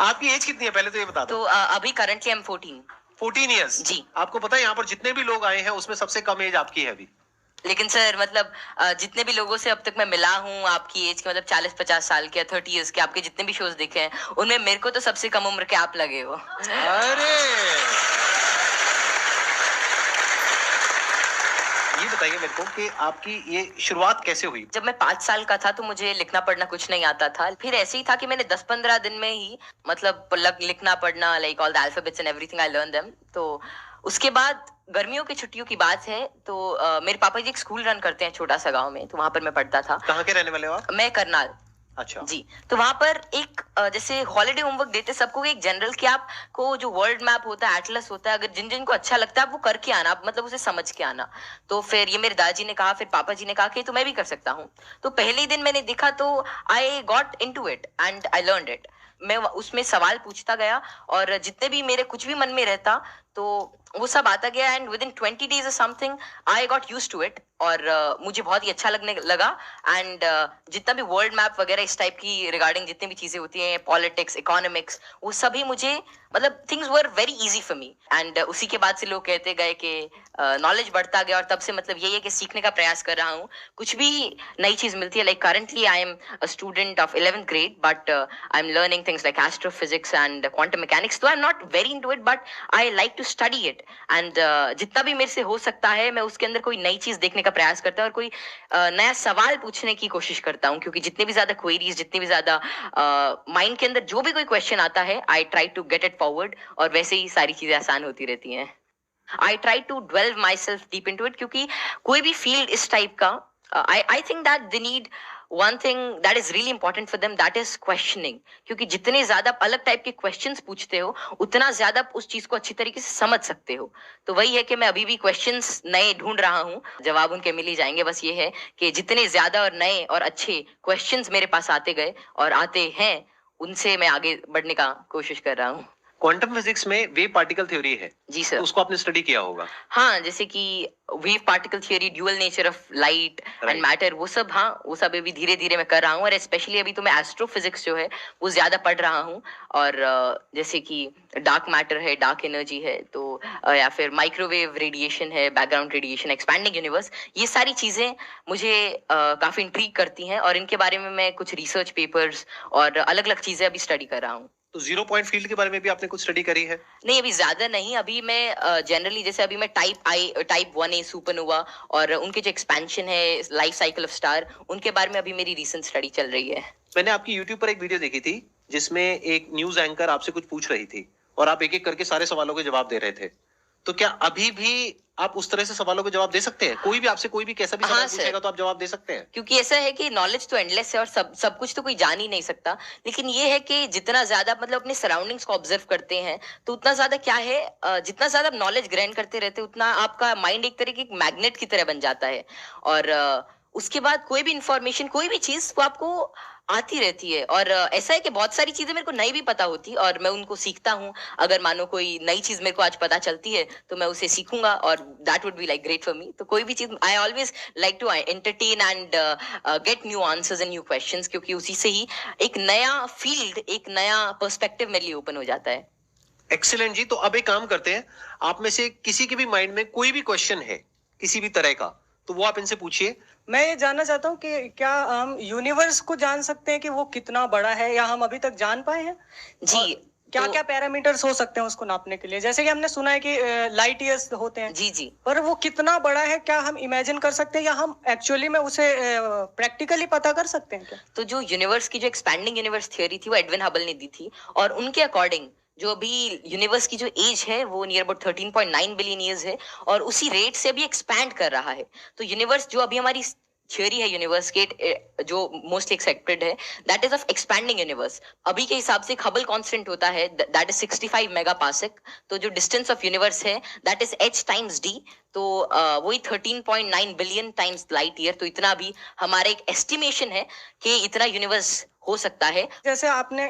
आपकी एज कितनी है पहले तो ये बता दो। तो अभी करंटली आई एम 14। 14 ईयर्स जी। आपको पता है यहाँ पर जितने भी लोग आए हैं उसमें सबसे कम एज आपकी है अभी। लेकिन सर मतलब जितने भी लोगों से अब तक मैं मिला हूँ आपकी एज के, मतलब 40-50 साल के या 30 इयर्स के, आपके जितने भी शोज देखे हैं उनमें मेरे को तो सबसे कम उम्र के आप लगे हो। अरे ये बताइए मेरे को कि आपकी ये शुरुआत कैसे हुई। जब मैं 5 साल का था तो मुझे लिखना पढ़ना कुछ नहीं आता था। फिर ऐसे ही था कि मैंने 10-15 दिन में ही मतलब लिखना पढ़ना, like all the alphabets and everything I learn them. तो उसके बाद गर्मियों की छुट्टियों की बात है तो मेरे पापा जी एक स्कूल रन करते हैं छोटा सा गांव में, तो वहां पर मैं पढ़ता था। कहाँ के रहने वाले हो आप? मैं करनाल। अच्छा जी। तो वहां पर एक जैसे हॉलिडे होमवर्क देते सबको एक जनरल कि आपको जो वर्ल्ड मैप होता है, एटलस होता है, अगर जिन जिन को अच्छा लगता है आप वो करके आना, आप मतलब उसे समझ के आना। तो फिर ये मेरे दादाजी ने कहा, फिर पापा जी ने कहा कि तो मैं भी कर सकता हूँ। तो पहले ही दिन मैंने देखा तो I got into it and I learned it. मैं उसमें सवाल पूछता गया और जितने भी मेरे कुछ भी मन में रहता तो वो सब आता गया and with in 20 days something I got used to it. और मुझे बहुत ही अच्छा लगने लगा। एंड जितना भी वर्ल्ड मैप वगैरह इस टाइप की रिगार्डिंग जितनी भी चीजें होती हैं, पॉलिटिक्स, इकोनॉमिक्स, वो सभी मुझे मतलब things were very easy for me. And उसी के बाद से लोग कहते गए कि नॉलेज बढ़ता गया और तब से मतलब यही है कि सीखने का प्रयास कर रहा हूँ। कुछ भी नई चीज मिलती है, like currently I am a student of 11th grade but I am learning things like astrophysics and quantum mechanics. तो I am not very into it but I like to study it. And जितना भी मेरे से हो सकता है मैं उसके अंदर कोई नई चीज देखने का प्रयास करता हूँ और कोई नया सवाल पूछने की कोशिश करता हूँ, क्योंकि जितने भी ज्यादा क्वेरीज, जितनी भी ज्यादा माइंड के अंदर जो भी कोई क्वेश्चन आता है I try to get it forward और वैसे ही सारी चीजें आसान होती रहती हैं। I try to dwell myself deep into it, क्योंकि कोई भी फील्ड इस टाइप का I think that they need one thing that is really important for them, that is questioning। क्योंकि जितने ज्यादा अलग टाइप के क्वेश्चंस पूछते हो उतना ज्यादा आप उस चीज को अच्छी तरीके से समझ सकते हो। तो वही है कि मैं अभी भी क्वेश्चंस नए ढूंढ रहा हूँ, जवाब उनके मिल ही जाएंगे। बस ये है कि जितने ज्यादा और नए और अच्छे क्वेश्चंस मेरे पास आते गए और आते हैं उनसे मैं आगे बढ़ने का कोशिश कर रहा हूँ। क्वांटम फिजिक्स में वेव पार्टिकल थ्योरी है। जी सर। तो उसको आपने स्टडी किया होगा। हाँ, जैसे कि wave particle theory, dual nature of light and matter, वो सब, हाँ वो सब अभी धीरे धीरे मैं कर रहा हूँ। और स्पेशली अभी तो मैं एस्ट्रोफिजिक्स जो है वो ज्यादा पढ़ रहा हूँ। और जैसे कि डार्क मैटर है, डार्क एनर्जी है, तो या फिर माइक्रोवेव रेडिएशन है, बैकग्राउंड रेडिएशन, एक्सपैंडिंग यूनिवर्स, ये सारी चीजें मुझे काफी इंट्रीग करती हैं और इनके बारे में मैं कुछ रिसर्च पेपर्स और अलग अलग चीजें अभी स्टडी कर रहा हूँ। तो जीरो पॉइंट फील्ड के बारे में भी आपने कुछ स्टडी करी है? नहीं, अभी ज्यादा नहीं। अभी मैं जनरली जैसे अभी मैं टाइप 1A सुपरनोवा और उनके जो एक्सपेंशन है, लाइफ साइकिल ऑफ स्टार, उनके बारे में अभी मेरी रीसेंट स्टडी चल रही है। मैंने आपकी यूट्यूब पर एक वीडियो देखी थी जिसमें एक न्यूज एंकर आपसे कुछ पूछ रही थी और आप एक एक करके सारे सवालों के जवाब दे रहे थे। तो क्या अभी भी आप उस तरह से सवालों के जवाब दे सकते हैं? कोई भी आपसे कोई भी कैसा भी सवाल पूछेगा तो आप जवाब दे सकते हैं? क्योंकि ऐसा है कि नॉलेज तो एंडलेस है और सब कुछ तो कोई जान ही नहीं सकता। लेकिन ये है कि जितना ज्यादा मतलब अपने सराउंडिंग्स को ऑब्जर्व करते हैं तो उतना ज्यादा क्या है, जितना ज्यादा नॉलेज ग्रहण करते रहते हैं उतना आपका माइंड एक तरह की मैग्नेट की तरह बन जाता है। और उसके बाद कोई भी इंफॉर्मेशन, कोई भी चीज वो आपको आती रहती है। और ऐसा है कि बहुत सारी चीजें मेरे को नहीं भी पता होती और मैं उनको सीखता हूँ। अगर मानो कोई नई चीज मेरे को आज पता चलती है तो मैं उसे सीखूंगा और that would be like great for me. तो कोई भी चीज I always like to entertain and get new answers and new questions, क्योंकि उसी से ही एक नया फील्ड, एक नया पर्सपेक्टिव मेरे लिए ओपन हो जाता है। एक्सीलेंट जी। तो अब एक काम करते हैं, आप में से किसी के भी माइंड में कोई भी क्वेश्चन है किसी भी तरह का तो वो आप इनसे पूछिए। मैं ये जानना चाहता हूँ कि क्या हम यूनिवर्स को जान सकते हैं कि वो कितना बड़ा है, या हम अभी तक जान पाए हैं? जी। क्या क्या पैरामीटर्स हो सकते हैं उसको नापने के लिए? जैसे कि हमने सुना है कि लाइट ईयर्स होते हैं। जी जी। पर वो कितना बड़ा है, क्या हम इमेजिन कर सकते हैं या हम एक्चुअली में उसे प्रैक्टिकली पता कर सकते हैं क्या? तो जो यूनिवर्स की जो एक्सपैंडिंग यूनिवर्स थ्योरी थी वो एडविन हबल ने दी थी और उनके अकॉर्डिंग जो अभी यूनिवर्स की जो एज है वो नियर अबाउट 13.9 बिलियन ईयर्स है और उसी रेट से अभी एक्सपैंड कर रहा है। तो यूनिवर्स जो अभी हमारी थ्योरी है यूनिवर्स के, जो मोस्टली एक्सेप्टेड है, that is of expanding universe. अभी के हिसाब से हबल कांस्टेंट होता है दैट इज 65 मेगापास्क। तो जो डिस्टेंस ऑफ यूनिवर्स है that is h times d। तो वही 13.9 बिलियन टाइम्स लाइट ईयर। तो इतना भी हमारा एक एस्टिमेशन है कि इतना यूनिवर्स हो सकता है। जैसे आपने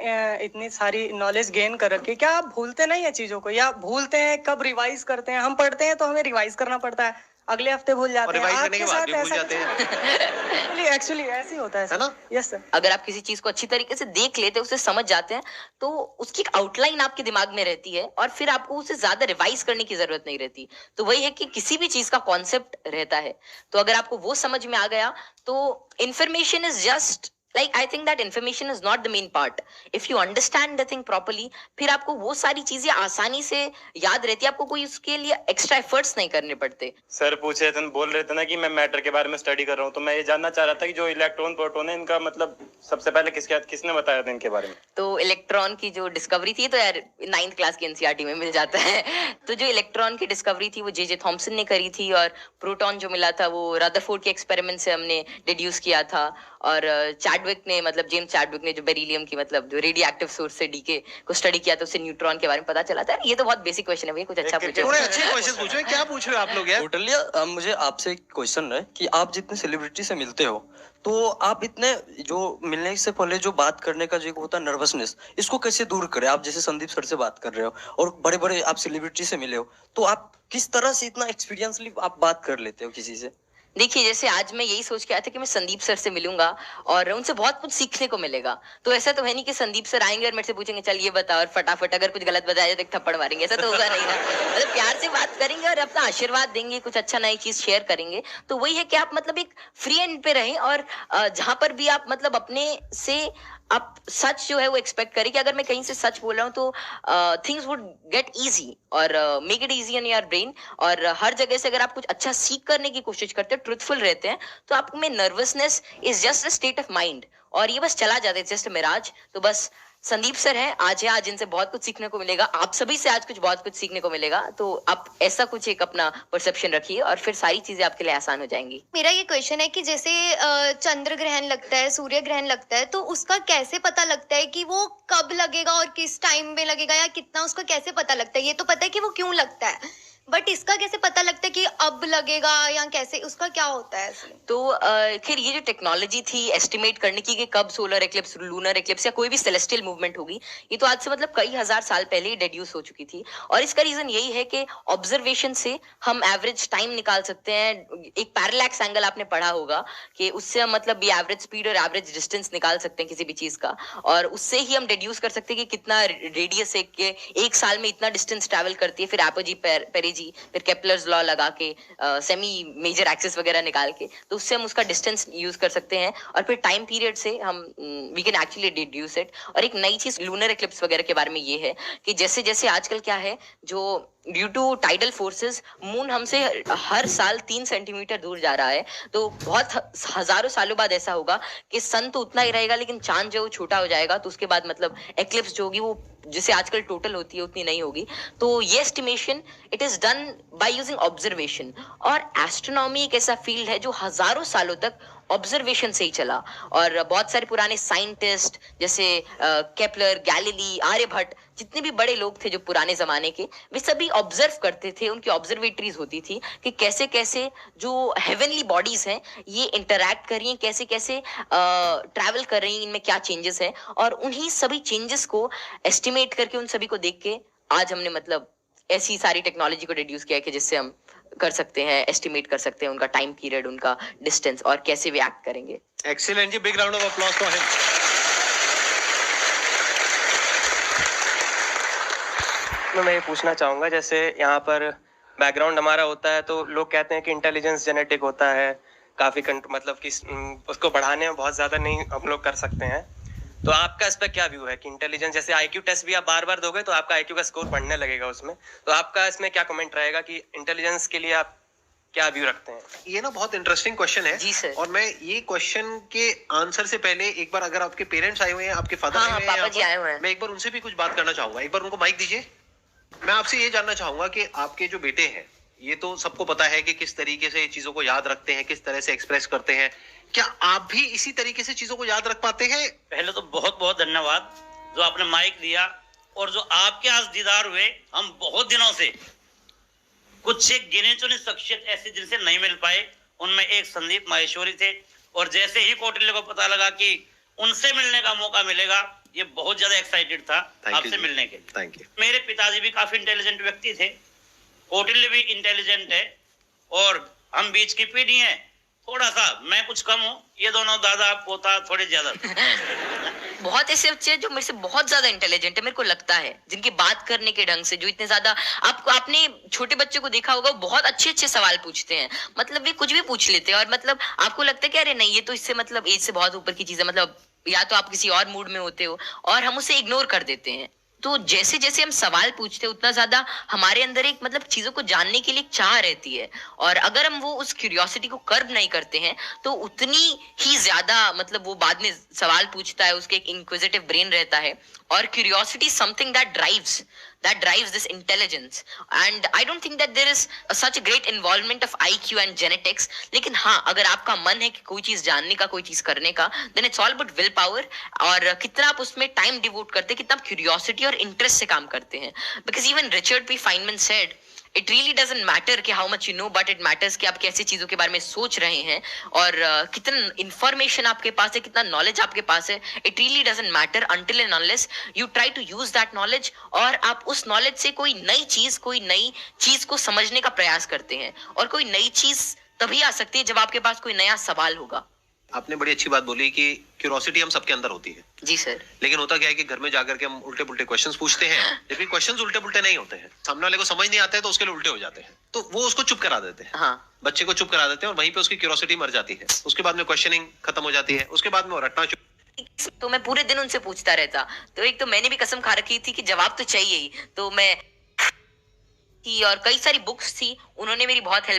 इतनी सारी नॉलेज गेन कर रखी है, क्या आप भूलते नहीं है चीजों को, या भूलते हैं? कब रिवाइज करते हैं? हम पढ़ते हैं तो हमें रिवाइज करना पड़ता है, अगले हफ्ते भूल और जाते हैं। रिवाइज करने के आपके बाद भी साथ भूल जाते हैं। एक्चुअली ऐसे ही होता है है ना? Yes sir. अगर आप किसी चीज को अच्छी तरीके से देख लेते हैं, उसे समझ जाते हैं, तो उसकी एक आउटलाइन आपके दिमाग में रहती है और फिर आपको उसे ज्यादा रिवाइज करने की जरूरत नहीं रहती। तो वही है कि किसी भी चीज का कॉन्सेप्ट रहता है, तो अगर आपको वो समझ में आ गया तो information is just like, I think that information is not the main part. If you understand the thing properly, फिर आपको वो सारी चीजें आसानी से याद रहती है, आपको कोई उसके लिए एक्स्ट्रा एफर्ट्स नहीं करने पड़ते। सर पूछे थे, बोल रहे थे ना कि मैं मैटर के बारे में स्टडी कर रहा हूँ, तो मैं ये जानना चाह रहा था कि जो इलेक्ट्रॉन प्रोटॉन है, इनका मतलब सबसे पहले किसने बताया था इनके बारे में? तो इलेक्ट्रॉन की जो डिस्कवरी थी, तो यार 9th क्लास की एनसीईआरटी में मिल जाता है। तो जो इलेक्ट्रॉन की डिस्कवरी थी वो जे थॉमसन ने करी थी, और प्रोटॉन जो मिला था वो रदरफोर्ड के एक्सपेरिमेंट से हमने डिड्यूस किया था। और चैडविक ने, मतलब जेम्स चैडविक ने, जो बेरिलियम की, मतलब जो रेडियो एक्टिव सोर्स से डीके को स्टडी किया था, उससे न्यूट्रॉन के बारे में पता चला था। ये तो बहुत बेसिक क्वेश्चन है भैया, कुछ अच्छा पूछो। थोड़े अच्छे क्वेश्चन पूछो। क्या पूछ रहे हो आप लोग यार? टोटली। मुझे आपसे एक क्वेश्चन है कि आप जितने सेलिब्रिटी से मिलते हो, तो आप इतने जो मिलने से पहले जो बात करने का जो एक होता है नर्वसनेस, इसको कैसे दूर करें? आप जैसे संदीप सर से बात कर रहे हो और बड़े बड़े आप सेलिब्रिटी से मिले हो, तो आप किस तरह से इतना एक्सपीरियंसली आप बात कर लेते हो किसी से? देखिए, जैसे आज मैं यही सोच के आया था कि मैं संदीप सर से मिलूंगा और उनसे बहुत कुछ सीखने को मिलेगा। तो ऐसा तो है नहीं कि संदीप सर आएंगे और मेरे से पूछेंगे चल ये बता, और फटाफट अगर कुछ गलत बताया तो एक थप्पड़ मारेंगे। ऐसा तो होगा नहीं ना। मतलब प्यार से बात करेंगे और अपना आशीर्वाद देंगे, कुछ अच्छा नई चीज शेयर करेंगे। तो वही है कि आप मतलब एक फ्री एंड पे रहें, और जहां पर भी आप मतलब अपने से आप सच जो है वो एक्सपेक्ट करें कि अगर मैं कहीं से सच बोल रहा हूँ तो थिंग्स वुड गेट इजी, और make it easy in your brain. और हर जगह से अगर आप कुछ अच्छा सीख करने की कोशिश करते हैं, ट्रुथफुल रहते हैं, तो आप में nervousness is just a state of mind, और ये बस चला जाता है, जस्ट मिराज। तो बस संदीप सर हैं, आज इनसे बहुत कुछ सीखने को मिलेगा, आप सभी से आज बहुत कुछ सीखने को मिलेगा। तो आप ऐसा कुछ एक अपना परसेप्शन रखिए और फिर सारी चीजें आपके लिए आसान हो जाएंगी। मेरा ये क्वेश्चन है कि जैसे चंद्र ग्रहण लगता है, सूर्य ग्रहण लगता है, तो उसका कैसे पता लगता है कि वो कब लगेगा और किस टाइम में लगेगा, या कितना, उसका कैसे पता लगता है? ये तो पता है कि वो क्यों लगता है, बट इसका कैसे पता लगता है कि अब लगेगा, या कैसे, उसका क्या होता है? तो खैर ये जो टेक्नोलॉजी थी एस्टिमेट करने की कि कब सोलर एक्लिप्स, लूनर एक्लिप्स या कोई भी सेलेस्टियल मूवमेंट होगी, ये तो आज से मतलब कई हजार साल पहले ही डेड्यूस हो चुकी थी। और इसका रीजन यही है कि ऑब्जर्वेशन से हम एवरेज टाइम निकाल सकते हैं। एक पैरेलैक्स एंगल आपने पढ़ा होगा कि उससे हम मतलब ये एवरेज स्पीड और एवरेज डिस्टेंस निकाल सकते हैं किसी भी चीज का, और उससे ही हम डिड्यूस कर सकते हैं कि कितना रेडियस है कि एक साल में इतना डिस्टेंस ट्रैवल करती है। फिर एपोजी पेरेजी, फिर केपलर्स लॉ लगा के सेमी मेजर एक्सिस वगैरह निकाल के, तो उससे हम उसका डिस्टेंस यूज कर सकते हैं, और फिर टाइम पीरियड से हम we can actually deduce it. और एक नई चीज लूनर एक्लिप्स वगैरह के बारे में ये है कि जैसे जैसे आजकल क्या है, जो due to tidal forces moon हमसे हर साल 3 सेंटीमीटर दूर जा रहा है। तो बहुत हजारों सालों बाद ऐसा होगा कि सन तो उतना ही रहेगा, लेकिन चांद जो छोटा हो जाएगा, तो उसके बाद मतलब एक्लिप्स जो होगी वो जिसे आजकल टोटल होती है उतनी नहीं होगी। तो ये estimation it is done by using observation. और एस्ट्रोनॉमी एक ऐसा फील्ड है जो हजारों सालों तक ऑब्जर्वेशन से ही चला, और बहुत सारे पुराने साइंटिस्ट जैसे केपलर, गैलीली, आर्यभट्ट, जितने भी बड़े लोग थे जो पुराने जमाने के, वे सभी ऑब्जर्व करते थे। उनकी ऑब्जर्वेटरीज होती थी कि कैसे कैसे जो हेवनली बॉडीज हैं ये इंटरैक्ट कर रही हैं, कैसे कैसे ट्रैवल कर रही हैं, इनमें क्या चेंजेस हैं, और उन्हीं सभी चेंजेस को एस्टिमेट करके, उन सभी को देख के आज हमने मतलब ऐसी सारी टेक्नोलॉजी को रिड्यूस किया है कि जिससे हम कर सकते हैं, एस्टिमेट कर सकते हैं उनका टाइम पीरियड, उनका डिस्टेंस, और कैसे वे एक्ट करेंगे। Excellent ji, big round of applause for him. मैं ये पूछना चाहूंगा, जैसे यहाँ पर बैकग्राउंड हमारा होता है, तो लोग कहते हैं कि इंटेलिजेंस जेनेटिक होता है, काफी मतलब कि उसको बढ़ाने में बहुत ज्यादा नहीं हम लोग कर सकते हैं। तो आपका इस पर क्या व्यू है कि इंटेलिजेंस, जैसे आईक्यू टेस्ट भी आप बार बार दोगे तो आपका आईक्यू का स्कोर बढ़ने लगेगा उसमें, तो आपका इसमें क्या कमेंट रहेगा कि इंटेलिजेंस के लिए आप क्या व्यू रखते हैं? ये ना बहुत इंटरेस्टिंग क्वेश्चन है जी सर। और मैं ये क्वेश्चन के आंसर से पहले एक बार, अगर आपके पेरेंट्स आए हुए हैं, आपके फादर हाँ, आए हुए हैं, पापा जी आए हुए हैं, मैं एक बार उनसे भी कुछ बात करना चाहूंगा। एक बार उनको माइक दीजिए। मैं आपसे ये जानना चाहूंगा कि आपके जो बेटे हैं, ये तो सबको पता है कि किस तरीके से चीजों को याद रखते हैं, किस तरह से एक्सप्रेस करते हैं, क्या आप भी इसी तरीके से चीजों को याद रख पाते हैं? पहले तो बहुत बहुत धन्यवाद जो आपने माइक दिया, और जो आपके आज दीदार हुए। हम बहुत दिनों से कुछ एक गिने चुने शख्सियत ऐसे जिनसे नहीं मिल पाए, उनमें एक संदीप माहेश्वरी थे, और जैसे ही कौटिल्य को पता लगा कि उनसे मिलने का मौका मिलेगा, ये बहुत ज्यादा एक्साइटेड था आपसे मिलने के लिए। Thank you. मेरे पिताजी भी काफी इंटेलिजेंट व्यक्ति थे, कौटिल्य भी इंटेलिजेंट है, और हम बीच की पीढ़ी हैं, थोड़ा सा मैं कुछ कम हूँ, ये दोनों दादा पोता थोड़े ज्यादा। बहुत ऐसे बच्चे हैं जो मेरे से बहुत ज्यादा इंटेलिजेंट है, मेरे को लगता है, जिनकी बात करने के ढंग से, जो इतने ज्यादा, आपको आपने छोटे बच्चे को देखा होगा, बहुत अच्छे अच्छे सवाल पूछते हैं, मतलब वे कुछ भी पूछ लेते हैं और मतलब आपको लगता है कि अरे नहीं ये तो इससे मतलब एज से बहुत ऊपर की चीज है, मतलब या तो आप किसी और मूड में होते हो और हम उसे इग्नोर कर देते हैं। तो जैसे जैसे हम सवाल पूछते हैं उतना ज्यादा हमारे अंदर एक मतलब चीजों को जानने के लिए एक चाह रहती है, और अगर हम वो उस क्यूरियोसिटी को कर्ब नहीं करते हैं तो उतनी ही ज्यादा मतलब वो बाद में सवाल पूछता है, उसके एक इंक्विजिटिव ब्रेन रहता है, और curiosity something that drives this intelligence, and I don't think that there is such a great involvement of IQ and genetics. लेकिन हाँ, अगर आपका मन है कि कोई चीज जानने का, कोई चीज करने का, then it's all about will power, और कितना आप उसमें टाइम डिवोट करते हैं, कितना आप क्यूरियोसिटी और इंटरेस्ट से काम करते हैं। Because even Richard P Feynman said it really doesn't matter कि how much you know, but it matters कि आप कैसे चीजों के बारे में सोच रहे हैं और कितना इंफॉर्मेशन आपके पास है, कितना नॉलेज आपके पास है। It really doesn't matter until and unless you try to use that knowledge, और आप उस नॉलेज से कोई नई चीज को समझने का प्रयास करते हैं, और कोई नई चीज तभी आ सकती है जब आपके पास कोई नया सवाल होगा। आपने बड़ी अच्छी बात बोली कि क्यूरोसिटी हम सबके अंदर होती है। जी सर। लेकिन होता क्या है कि घर में जाकर के हम उल्टे पुल्टे क्वेश्चंस पूछते हैं, जबकि क्वेश्चंस उल्टे पुल्टे नहीं होते हैं, सामने वाले को समझ नहीं आता है तो उसके लिए उल्टे हो जाते हैं, तो वो उसको चुप करा देते हैं। हाँ, बच्चे को चुप करा देते हैं और वहीं पे उसकी क्यूरोसिटी मर जाती है। उसके बाद में क्वेश्चनिंग खत्म हो जाती है, उसके बाद में वो रटना तो मैं पूरे दिन उनसे पूछता रहता, तो एक तो मैंने भी कसम खा रखी थी कि जवाब तो चाहिए ही, तो मैं और कई सारी बुक्स थी, उन्होंने मेरी बहुत हेल्प